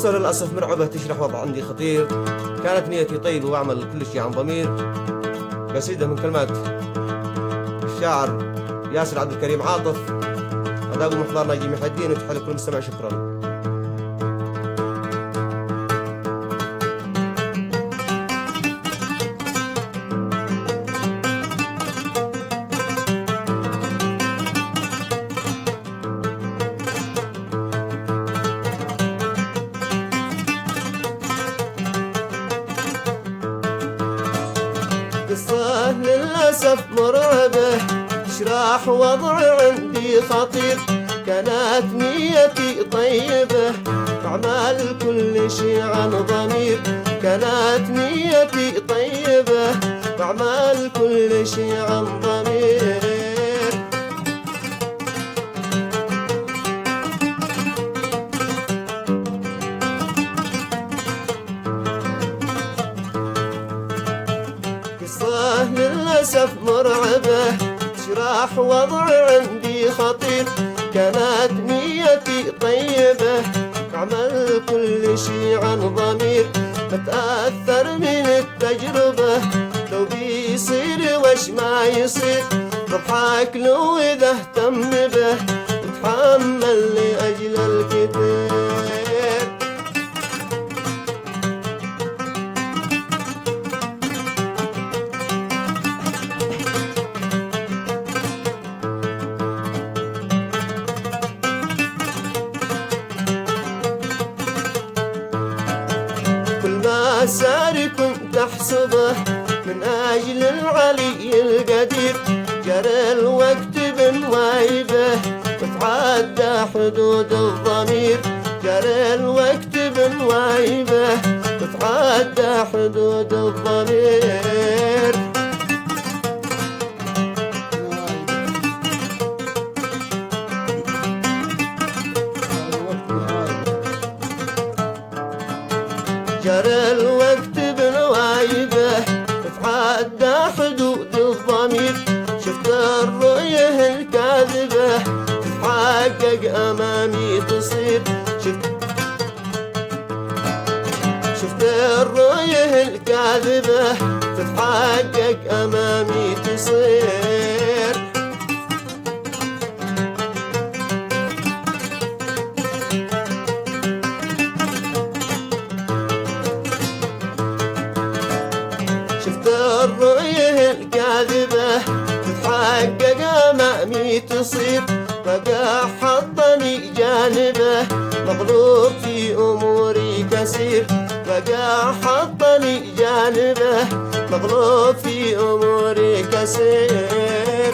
قصة للأسف مرعبة تشرح وضع عندي خطير. كانت نيتي طيبة وأعمل كل شيء عن ضمير. قصيدة من كلمات الشاعر ياسر عبد الكريم عاطف. أداء محضر ناجي محي الدين، وتحية لكل مستمع. شكرا. قصة للأسف مرعبة تشرح وضع عندي خطير. كانت نيتي طيبة أعمل كل شي عن ضمير. كانت نيتي طيبة أعمل كل شي عن ضمير. قصة للأسف مرعبة تشرح وضع عندي خطير. كانت نيتي طيبة أعمل كل شي عن ضمير. بتأثر من التجربة لو بيصير وش ما يصير. بضحك له إذا اهتم به بتحمل لأجل الكثير. ساري كنت أحسبه من أجل العلي القدير. جرى الوقت بنوايبه وتعدى حدود الضمير. جرى الوقت بنوايبه وتعدى حدود الضمير. جرى الوقت بنوايبه تتعدى حدود الضمير. شفت الرؤية الكاذبة تتحقق أمامي تصير. شفت الرؤية الكاذبة تتحقق أمامي تصير. الرؤية الكاذبة تتحقق أمامي تصير. بقى حطني جانبه مغلوب في أموري كثير. بقى حطني جانبه مغلوب في أموري كثير.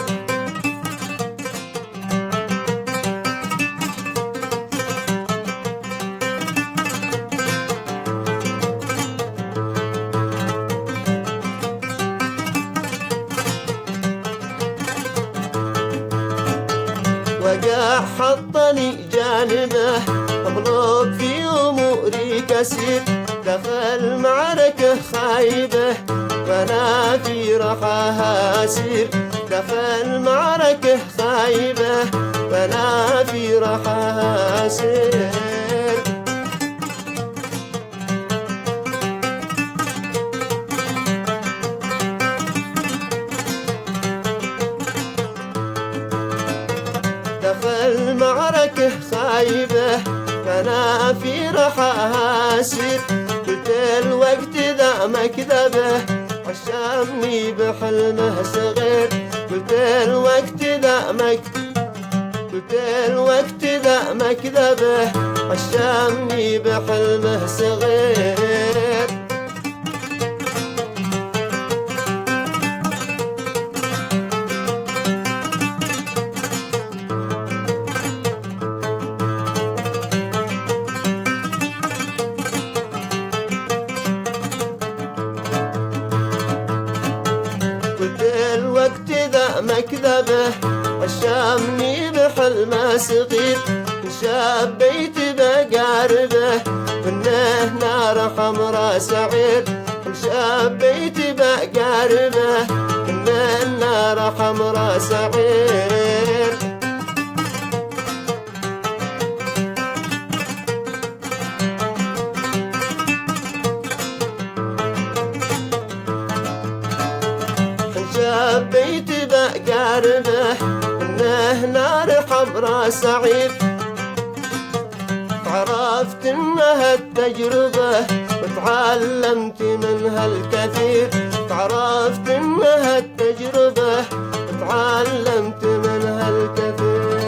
وقع حطني جانبه مغلوب في أموري كثير. دخل معركة خايبة وأنا في رحاها أسير. دخل معركة خايبة وأنا في رحاها أسير. دخل معركة خايبة فأنا في رحاها أسير. قلت الوقت ذا مكذبة عشمني بحلمه صغير. قلت الوقت ذا مكذبة عشمني بحلمه صغير. الوقت ذا مكذبة عشمني بحلمه صغير. شبيت بقاربه منه نار حمرا سعير. شبيت بقاربه منه نار حمرا سعير. حبيت بأقاربه إنه نار حمرا سعيد، عرفت إنها التجربة وتعلمت منها الكثير، عرفت إنها التجربة وتعلمت منها الكثير.